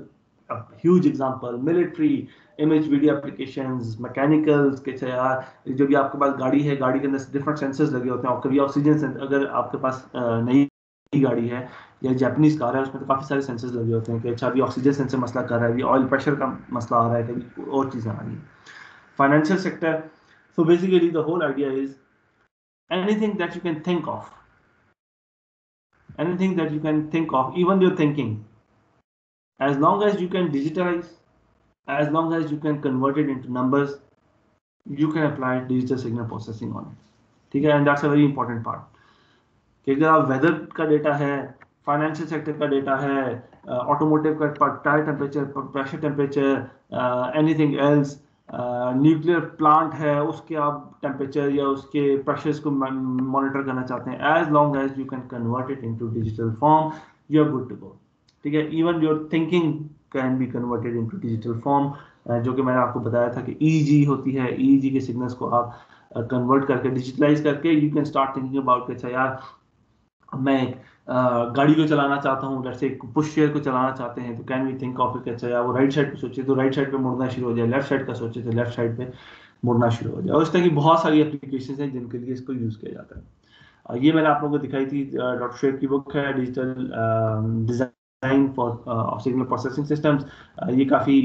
huge example, military, image video applications, mechanicals के यार जो भी आपके पास गाड़ी है, गाड़ी के अंदर डिफरेंट सेंसर्स लगे होते हैं, और कभी ऑक्सीजन, अगर आपके पास नई गाड़ी है या जापानीज कार है, उसमें तो काफ़ी सारे सेंसर्स लगे होते हैं कि अच्छा अभी ऑक्सीजन सेंसर मसला कर रहा है, अभी ऑयल प्रेशर का मसला आ रहा है, कभी और चीज़ें आ रही हैं। Financial sector, so basically the whole idea is anything that you can think of, anything that you can think of, even your thinking, as long as you can digitize, as long as you can convert it into numbers, you can apply digital signal processing on it. ठीक है, and that's a very important part कि अगर आप weather का data है, financial sector का data है, automotive का tyre temperature, pressure temperature, anything else, nuclear plant है, उसके आप टेम्परेचर या उसके प्रेशर्स को मॉनिटर करना चाहते हैं, as long as you can convert it into digital form, you are good to go. ठीक है, even your thinking can be converted into digital form, जो कि मैंने आपको बताया था कि ईईजी होती है, ईईजी के सिग्नल्स को आप कन्वर्ट करके, डिजिटलाइज करके, you can start thinking about अच्छा यार मैं गाड़ी को चलाना चाहता हूँ, जैसे पुश शेयर को चलाना चाहते हैं, तो can we think of it अच्छा यार वो राइट साइड पे सोचे तो राइट साइड पे मुड़ना शुरू हो जाए, लेफ्ट साइड का सोचे तो लेफ्ट साइड पे मुड़ना शुरू हो जाए। और इस तरह की बहुत सारी एप्लीकेशन हैं जिनके लिए इसको यूज़ किया जाता है। ये मैंने आप लोगों को दिखाई थी, डॉक्टर शुएब की बुक है digital design for signal processing systems. ये काफ़ी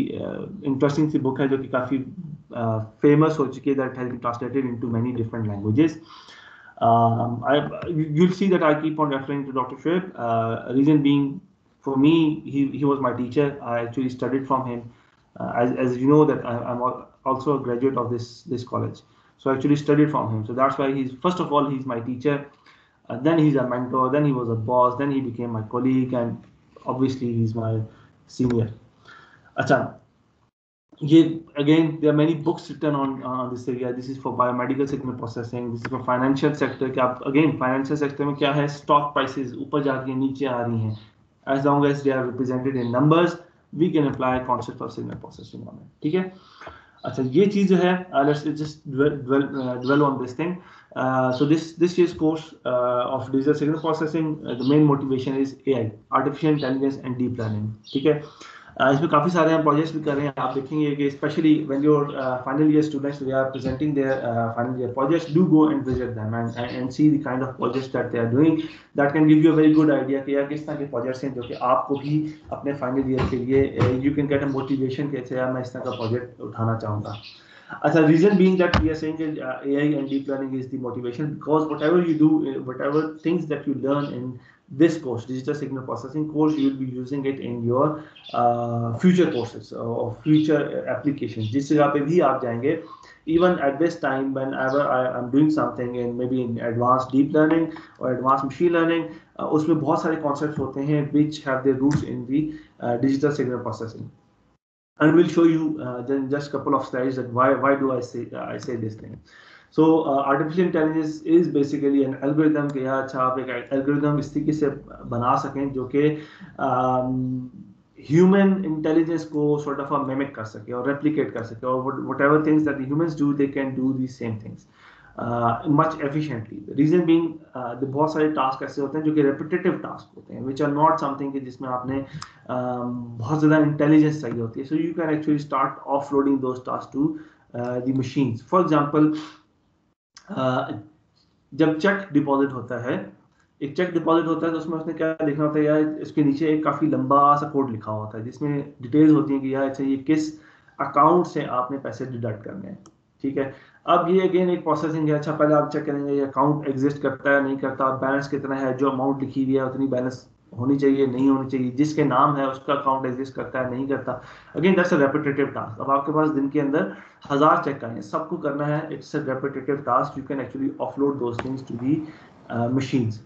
इंटरेस्टिंग सी बुक है जो कि काफ़ी फेमस हो चुकी है, that has been translated into many different languages. You'll see that I keep on referring to Dr. Shoaib. Reason being, for me, he was my teacher. I actually studied from him. As you know that I'm also a graduate of this college. So I actually studied from him. So that's why first of all, he's my teacher. Then he's a mentor. Then he was a boss. Then he became my colleague. And obviously, he's my senior. Achha. again, there are many books written on this area. This is for biomedical signal processing. This is for financial sector. Again, financial sector में क्या है, stock prices ऊपर जा रही है, नीचे आ रही हैं. As long as they are represented in numbers, we can apply concept of signal processing on it. ठीक है. अच्छा, ये चीज जो है, let's just dwell on this thing. So this year's course of digital signal processing, the main motivation is AI, artificial intelligence and deep learning. ठीक है. इसमें काफ़ी सारे हम प्रोजेक्ट्स भी कर रहे हैं. आप देखेंगे कि specially when your final year students they are presenting their final year projects, do go and visit them and see the kind of projects that they are doing. That can give you a very good idea कि यार किस तरह के projects हैं जो कि आपको भी अपने फाइनल ईयर के लिए you can get a motivation कि अच्छा यार मैं इस तरह का प्रोजेक्ट उठाना चाहूँगा. As a reason being that we are saying that AI and deep learning is the motivation, because whatever you do, whatever things that you learn in this course, digital signal processing course, you will be using it in your future courses or future applications. जिस जगह पे भी आप जाएंगे, even at this time whenever I am doing something in maybe in advanced deep learning or advanced machine learning, उसमें बहुत सारे concepts होते हैं which have their roots in the digital signal processing. And we'll show you then just a couple of slides that why do I say this thing. So artificial intelligence is basically an algorithm कि यार अच्छा आप एक algorithm इस तरीके से बना सकें जो कि human intelligence को sort of mimic कर सके और replicate कर सके, और whatever things that the humans do, they can do these same things much efficiently. The reason being the बहुत सारे टास्क ऐसे होते हैं जो कि repetitive टास्क होते हैं, which are not something कि जिसमें आपने बहुत ज़्यादा इंटेलिजेंस चाहिए होती है. So you can actually start offloading those tasks to the machines. For example, जब चेक डिपॉजिट होता है, एक चेक डिपॉजिट होता है तो उसमें उसने क्या देखना होता है यार, इसके नीचे एक काफ़ी लंबा सा कोड लिखा होता है जिसमें डिटेल्स होती हैं कि यार अच्छा ये किस अकाउंट से आपने पैसे डिडक्ट करने हैं. ठीक है. अब ये अगेन एक प्रोसेसिंग है. अच्छा पहले आप चेक करेंगे ये अकाउंट एग्जिस्ट करता है नहीं करता, बैलेंस कितना है, जो अमाउंट लिखी हुई है उतनी बैलेंस होनी चाहिए नहीं होनी चाहिए, जिसके नाम है उसका अकाउंट एग्जिस्ट करता है नहीं करता. Again that's a repetitive task. अब आपके पास दिन के अंदर 1000 चेक आए हैं, सबको करना है. It's a repetitive task. You can actually offload those things to the machines.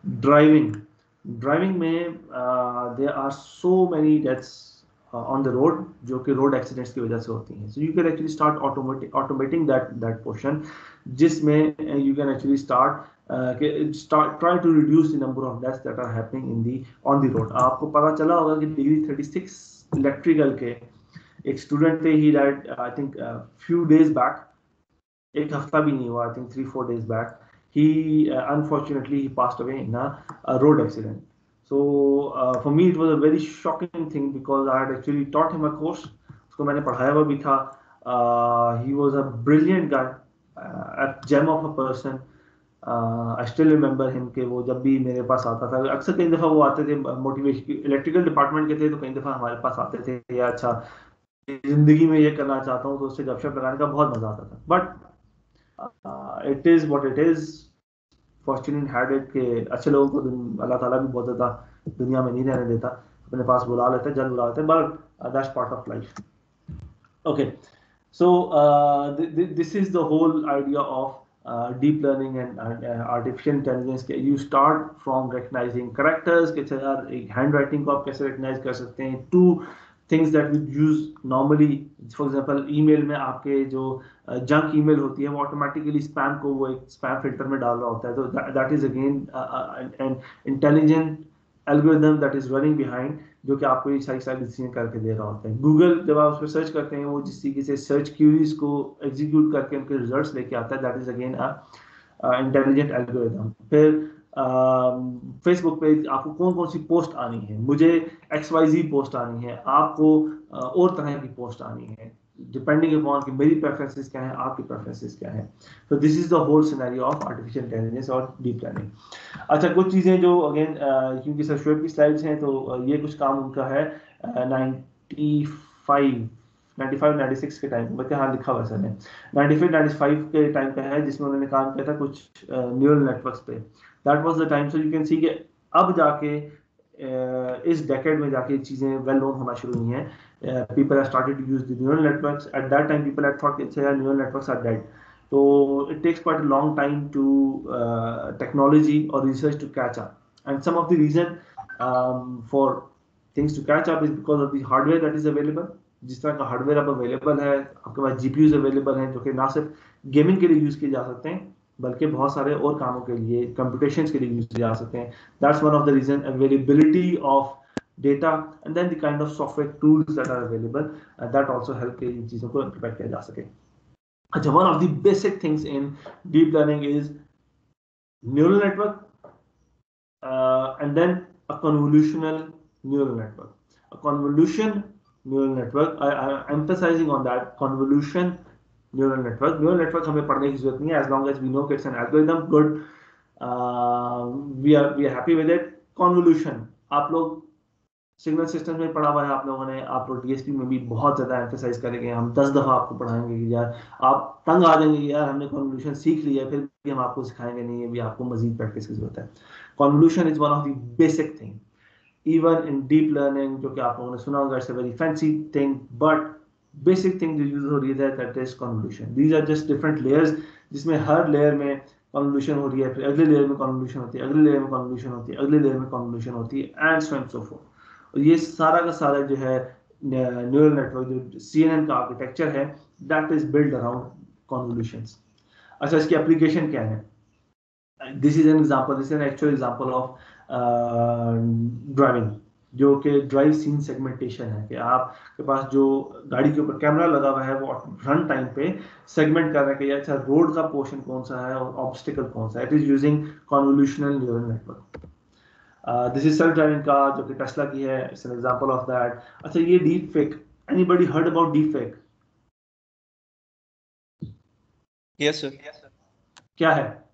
Driving में there are so many deaths on the road जो कि road accidents की वजह से होती हैं. So you can actually start automating that portion, जिसमें you can actually start try to reduce the number of deaths that are happening on the road. आपको पता चला होगा कि डिग्री 36 इलेक्ट्रिकल के एक स्टूडेंट थे, he died I think few days back, एक हफ्ता भी नहीं हुआ, I think 3-4 days back. He unfortunately he passed away in a road accident. So for me it was a very shocking thing because I had actually taught him a course. उसको मैंने पढ़ाया हुआ भी था. He was a brilliant guy, a gem of a person. I still remember him कि वो जब भी मेरे पास आता था, अक्सर कई दफ़ा वो आते थे, मोटिवेशन इलेक्ट्रिकल डिपार्टमेंट के थे, तो कई दफ़ा हमारे पास आते थे या अच्छा जिंदगी में ये करना चाहता हूँ, तो उससे गपशप लगाने का बहुत मजा आता था. But it is what it is. Fortunate had it कि अच्छे लोगों को अल्लाह ताला भी बहुत ज़्यादा दुनिया में नहीं रहने देता, अपने पास बुला लेते हैं, जल्द बुला लेते हैं, but that's part of life. Okay, so this is the whole idea of deep learning and artificial intelligence के. You start from recognising characters के यार एक हैंड राइटिंग को आप कैसे रिकग्नाइज कर सकते हैं, to things that we use normally. For example, email में आपके जो जंक ईमेल होती है वो ऑटोमेटिकली स्पैम को वो एक स्पैम फिल्टर में डाल रहा होता है. तो that is again an intelligent algorithm that is running behind, जो कि आपको ये सारी डिसीजन करके दे रहा होता है. गूगल जब आप उस पर सर्च करते हैं, वो जिस तरीके से सर्च क्यूरीज को एग्जीक्यूट करके उनके रिजल्ट्स लेके आता है, that is again intelligent algorithm. फिर फेसबुक पे आपको कौन कौन सी पोस्ट आनी है, मुझे XYZ पोस्ट आनी है, आपको और तरह की पोस्ट आनी है, डिपेंडिंग अपॉन कि मेरी प्रेफरेंसेस क्या है, आपकी प्रेफरेंसेस क्या है. तो this is the whole scenario of artificial intelligence और डीप लर्निंग. अच्छा, कुछ चीज़ें जो अगेन क्योंकि सर शुएब की स्लाइड्स हैं तो ये कुछ काम उनका है 95-96 के टाइम पे, हाँ लिखा हुआ सर ने 95-95 के टाइम पे है, जिसमें उन्होंने काम किया था कुछ न्यूरल नेटवर्क्स पे. That was the time. So you can see कि अब जाके इस डेकेड में जाके चीज़ें वेल नोन होना शुरू हुई हैं. People have started to use the neural networks. At that time people had thought कि neural networks are dead. So it takes quite a long time to technology or research to catch up, and some of the reason for things to catch up is because of the hardware that is available. जिस तरह का hardware अब available है, आपके पास GPUs available हैं जो कि ना सिर्फ गेमिंग के लिए यूज किए जा सकते हैं बल्कि बहुत सारे और कामों के लिए, कंप्यूटेशंस के लिए यूज किए जा सकते हैं. That's one of the reason, availability of data and then the kind of software tools that are available that also help के इन चीज़ों को implement किया जा सके. अच्छा, one of the basic things in deep learning is neural network and then a convolutional neural network. A convolution neural network, I'm emphasizing on that, convolution neural network. Neural network हमें पढ़ने की जरूरत नहीं है, as long as we know it's an algorithm, good. We are happy with it. Convolution, आप लोग signal system में पढ़ा हुआ है आप लोगों ने, आप लोग DSP में भी बहुत ज़्यादा एम्फेसाइज करेंगे, हम 10 दफ़ा आपको पढ़ाएंगे कि यार आप तंग आ जाएंगे कि यार हमने कन्वोल्यूशन सीख लिया है, फिर भी हम आपको सिखाएंगे नहीं है, भी आपको मजीद प्रैक्टिस की जरूरत है. Convolution is one of the basic thing even in deep learning, जो कि आप लोगों ने सुना होगा, it's a very fancy thing, but basic thing जो यूज हो रही है that is convolution. These are just different layers, जिसमें हर लेयर में कन्वोल्यूशन हो रही है, फिर अगले लेयर में कन्वोल्यूशन होती है, अगले लेयर में कन्वोल्यूशन होती है, अगले लेयर में कन्वोल्यूशन होती है, and so and so fourth. और ये सारा का सारा जो है न्यूरल नेटवर्क, जो CNN का आर्किटेक्चर है, that is build around convolutions. अच्छा, इसकी एप्लीकेशन क्या है? This is an example, this is an actual example of driving, जो कि ड्राइव सीन सेगमेंटेशन है, कि आपके पास जो गाड़ी के ऊपर कैमरा लगा हुआ है वो रन टाइम पे सेगमेंट कर रहा है कि अच्छा रोड का पोर्शन कौन सा है और ऑब्स्टिकल कौन सा है. It is using convolutional neural network. This is self driving car जो कि टेस्ला की है, it's an example of that. अच्छा, ये deep fake, anybody heard about deep fake? Yes sir. क्या है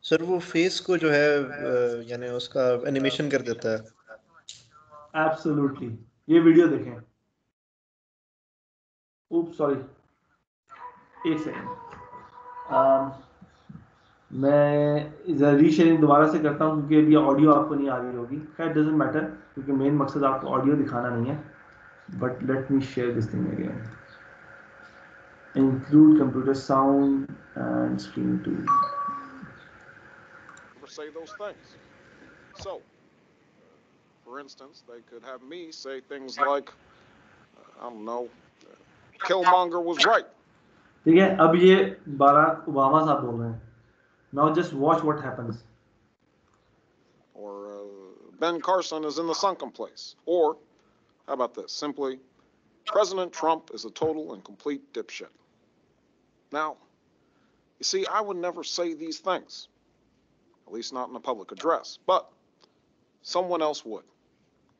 सर वो फेस को जो है यानी उसका एनिमेशन कर देता है. एब्सोल्युटली. ये वीडियो देखें. oops सॉरी, एक सेकंड, मैं रीशेयरिंग दोबारा से करता हूँ क्योंकि अभी ऑडियो आपको नहीं आ रही होगी. खैर डजंट मैटर, क्योंकि मेन मकसद आपको ऑडियो दिखाना नहीं है. But let me share this thing again. Include computer sound and screen too. Say those things. So, for instance, they could have me say things like, I don't know, Killmonger was right. ठीक है, अब ये Barack Obama साहब बोल रहे हैं. Now just watch what happens. Or Ben Carson is in the sunken place. Or, how about this? Simply, President Trump is a total and complete dipshit. Now, you see, I would never say these things, at least not in a public address, but someone else would.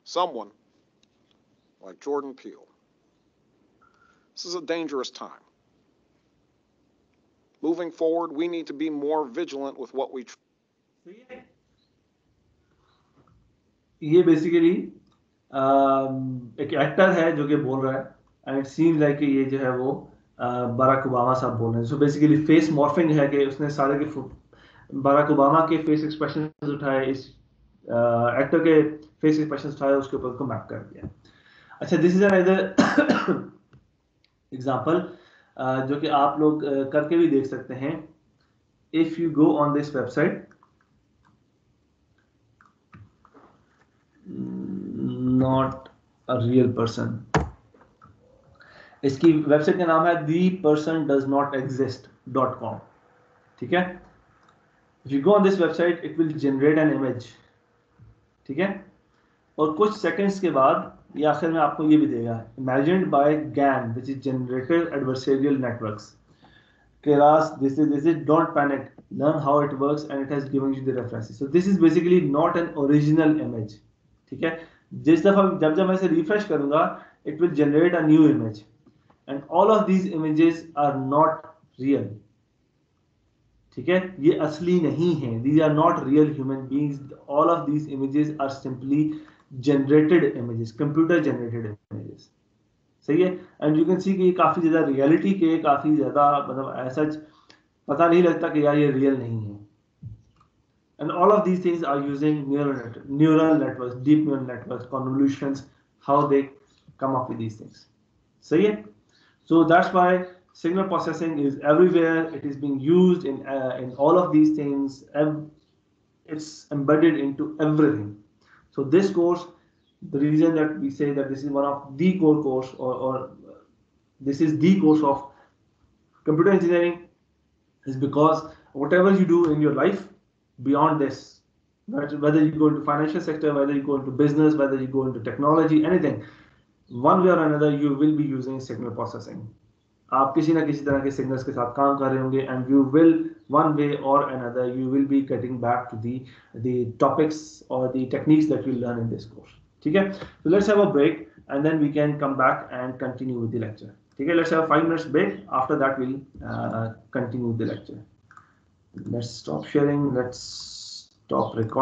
Someone like Jordan Peele. This is a dangerous time. Moving forward, we need to be more vigilant with what we ये basically एक actor है जो कि बोल रहा है, and it seems like ये जो है वो बराक ओबामा साहब बोल रहे हैं. सो बेसिकली फेस मॉर्फिंग है कि उसने सारे के बराक ओबामा के फेस एक्सप्रेशन उठाए, इस एक्टर के फेस एक्सप्रेशन उठाए, उसके ऊपर उसको मैप कर दिया. अच्छा, दिस इज अनदर एग्जांपल जो कि आप लोग करके भी देख सकते हैं. If you go on this website, not a real person, इसकी वेबसाइट का नाम है thepersondoesnotexist.com. ठीक है, if you go on this website it will generate an image. ठीक है, और कुछ सेकंड्स के बाद ये आखिर में आपको ये भी देगा, imagined by GAN which is generative adversarial networks. Keras, this is don't panic, learn how it works and it has given you the references. So this is basically not an original image. ठीक है, जिस दफा जब मैं इसे refresh करूंगा it will generate a new image and all of these images are not real. ठीक है, ये असली नहीं है. These are not real human beings. All of these images are simply generated images, computer generated images. सही है, and you can see कि ये काफी ज्यादा रियलिटी के काफी ज्यादा मतलब ऐसा पता नहीं लगता कि यार ये रियल नहीं है. And all of these things are using neural networks, deep neural networks, convolutions, how they come up with these things. सही है. So that's why signal processing is everywhere. It is being used in all of these things. It's embedded into everything. So this course The reason that we say that this is one of the core course or this is the course of computer engineering is because whatever you do in your life beyond this, whether you go into financial sector, whether you go into business, whether you go into technology, anything, one way or another you will be using signal processing. आप किसी ना किसी तरह के signals के साथ काम कर रहे होंगे and you will one way or another you will be getting back to the topics or the techniques that you learn in this course. ठीक है? So let's have a break and then we can come back and continue with the lecture. ठीक है? Let's have a 5 minutes break. After that we'll continue with the lecture. Let's stop sharing. Let's stop recording.